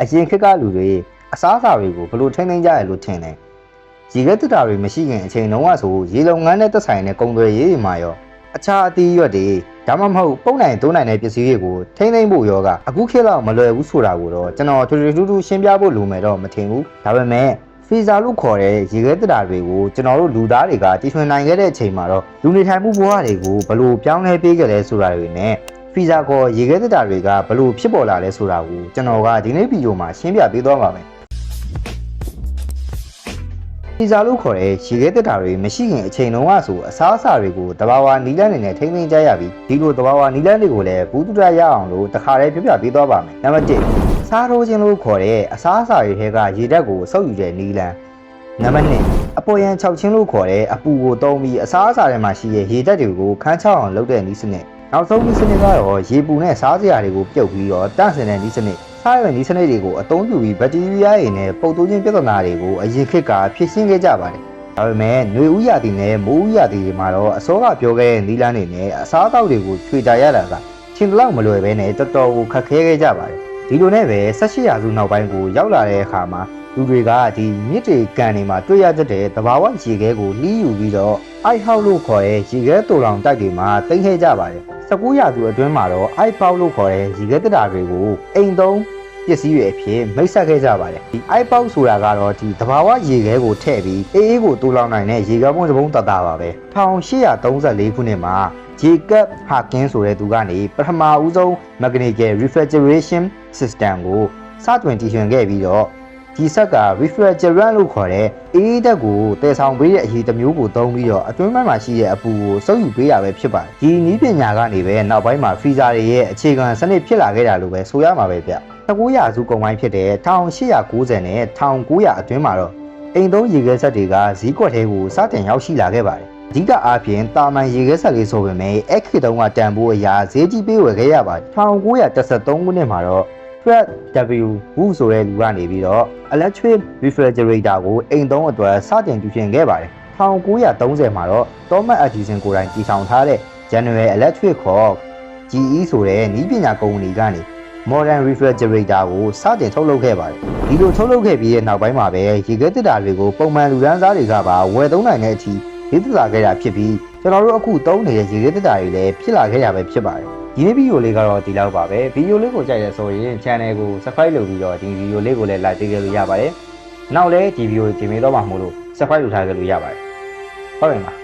အရင်ခေတ်ကလူတွေအစားအစာတွေကိုဘယ်လိုထိန်းသိမ်းကြရလို့ထင်လဲရေခဲတက်တာတွေမရှိခင်အချိန်တုန်းကဆိုရေလုံငန်းနဲ့သက်ဆိုင်တဲ့ကုန်သွယ်ရေးတွေမှာရောအခြားအသီးရွက်တွေဒါမှမဟုတ်ပုံနိုင်သုံးနိုင်တဲ့ပစ္စည်းတွေကိုထိန်းသိမ်းဖို့ရောကအခုခေတ်လောက်မလွယ်ဘူးဆိုတာကိုတော့ကျွန်တော်ထူးထူးရှင်းပြဖို့လိုမယ်တော့မထင်ဘူးဒါပေမဲ့ဖီဇာလို့ခေါ်တဲ့ရေခဲတက်တာတွေကိုကျွန်တော်တို့လူသားတွေကတည်ထွင်နိုင်ခဲ့တဲ့အချိန်မှာတော့လူနေထိုင်မှုဘဝတွေကိုဘယ်လိုပြောင်းလဲပေးခဲ့လဲဆိုတာတွေနဲ့ဖီဇာကောရေခဲတက်တာတွေကဘယ်လိုဖြစ်ပေါ်လာလဲဆိုတာကိုကျွန်တော်ကဒီနေ့ဗီဒီယိုမှာရှင်းပြပေးသွားပါမယ်ဖီဇာလို့ခေါ်တဲ့ရေခဲတက်တာတွေမရှိခင်အချိန်တုန်းကဆိုအစားအစာတွေကိုတဘာဝနီလန်းနေနဲ့ထိမ့်သိမ်းကြရပြီးဒီလိုတဘာဝနီလန်းတွေကိုလည်းဘူးတူတရအောင်လို့တခါတည်းပြပြပေးသွားပါမယ်နံပါတ်1စားထိုးခြင်းလို့ခေါ်တဲ့အစားအစာတွေထဲကရေဓာတ်ကိုစုပ်ယူတဲ့နီလန်းနံပါတ်2အပေါ်ယံ6ချင်းလို့ခေါ်တဲ့အပူကိုသုံးပြီးအစားအစာတွေမှာရှိတဲ့ရေဓာတ်တွေကိုခန်းချောက်အောင်လုပ်တဲ့နည်းစနစ်နောက်ဆုံးနည်းစနစ်ကတော့ရေပူနဲ့စားစရာတွေကိုပြုတ်ပြီးတော့တန့်စင်တဲ့နည်းစနစ်စားရတဲ့နည်းစနစ်တွေကိုအသုံးပြုပြီးဘက်တီးရီးယားတွေနဲ့ပုပ်သိုးခြင်းပြဿနာတွေကိုအရင်ခေတ်ကဖြေရှင်းခဲ့ကြပါတယ်။ဒါပေမဲ့ຫນွေဥရာသီနဲ့မိုးဥရာသီတွေမှာတော့အစောကပြောခဲ့တဲ့နည်းလမ်းတွေနဲ့အစားအသောက်တွေကိုချွေကြရတာကချင်းတလောက်မလွယ်ပဲနဲ့တော်တော်ကိုခက်ခဲခဲ့ကြပါတယ်။ဒီလိုနဲ့ပဲ18ရာစုနောက်ပိုင်းကိုရောက်လာတဲ့အခါမှာလူတွေကဒီမြစ်တွေကန်တွေမှာတွေ့ရတဲ့သဘာဝရေခဲကိုလှီးယူပြီးတော့အိုက်ဟောက်လို့ခေါ်တဲ့ရေခဲတူလောင်တိုက်တွေမှာသိမ်းခဲ့ကြပါတယ်19ရာစုအတွင်းမှာတော့အိုက်ပေါက်လို့ခေါ်တဲ့ရေခဲတက်တာတွေကိုအိမ်သုံးပစ္စည်းတွေအဖြစ်မိတ်ဆက်ခဲ့ကြပါတယ်ဒီအိုက်ပေါက်ဆိုတာကတော့ဒီသဘာဝရေခဲကိုထည့်ပြီးအေးကိုတူလောင်နိုင်တဲ့ရေခဲပုံးစပုံးတတာပါပဲ1834ခုနှစ်မှာဂျေကပ်ဟာကင်းဆိုတဲ့သူကနေပထမဦးဆုံး mechanical refrigeration system ကိုစတင်တည်ထွင်ခဲ့ပြီးတော့ဒီဆက်က refrigerant လို့ခေါ်တဲ့အေးဓာတ်ကိုတည်ဆောင်ပေးတဲ့အရည်တစ်မျိုးကိုသုံးပြီးတော့အတွင်းပိုင်းမှာရှိတဲ့အပူကိုစုပ်ယူပေးတာပဲဖြစ်ပါတယ်ဒီနည်းပညာကနေပဲနောက်ပိုင်းမှာဖီဇာတွေရဲ့အခြေခံစနစ်ဖြစ်လာခဲ့တာလို့ပဲဆိုရမှာပဲဗျ19ရာစုကုန်ပိုင်းဖြစ်တဲ့1890နဲ့1900အတွင်းမှာတော့အိမ်သုံးရေခဲစက်တွေကဈေးကွက်ထဲကိုစတင်ရောက်ရှိလာခဲ့ပါတယ်အဓိကအားဖြင့်တာမန်ရေခဲစက်လေးဆိုပေမဲ့အခက်တုံးကတန်ဖိုးအရာဈေးကြီးပေးဝယ်ခဲ့ရပါတယ်1913ခုနှစ်မှာတော့Fred W. Wu ဆိုတဲ့လူကနေပြီးတော့ electric refrigerator ကိုအိမ်သုံးအတွက်စတင်တည်ထွင်ခဲ့ပါတယ်1930မှာတော့ Thomas Edison ကိုယ်တိုင်တည်ထောင်ထားတဲ့ General Electric ခေါ် GE ဆိုတဲ့နည်းပညာကုမ္ပဏီကနေ Modern Refrigerator ကိုစတင်ထုတ်လုပ်ခဲ့ပါတယ်ဒီလိုထုတ်လုပ်ခဲ့ပြီးတဲ့နောက်ပိုင်းမှာပဲရေခဲတက်တာတွေကိုပုံမှန်လူတန်းစားတွေကပါဝယ်သုံးနိုင်တဲ့အထိဒေသလာခဲ့တာဖြစ်ပြီးကျွန်တော်တို့အခုသုံးနေတဲ့ရေခဲတက်တာတွေလည်းဖြစ်လာခဲ့တာပဲဖြစ်ပါတယ်ဒီနေ့ဗီဒီယိုလေးကတော့ဒီလောက်ပါပဲဗီဒီယိုလေးကိုကြိုက်ရဆိုရင် channel ကို subscribe လုပ်ပြီးတော့ဒီဗီဒီယိုလေးကိုလည်း like ပေးခဲ့လို့ရပါတယ်နောက်လည်းဒီဗီဒီယိုကြည့်မိတော့မှမို့လို့ subscribe လုပ်ထားခဲ့လို့ရပါတယ်ဟုတ်တယ်မလား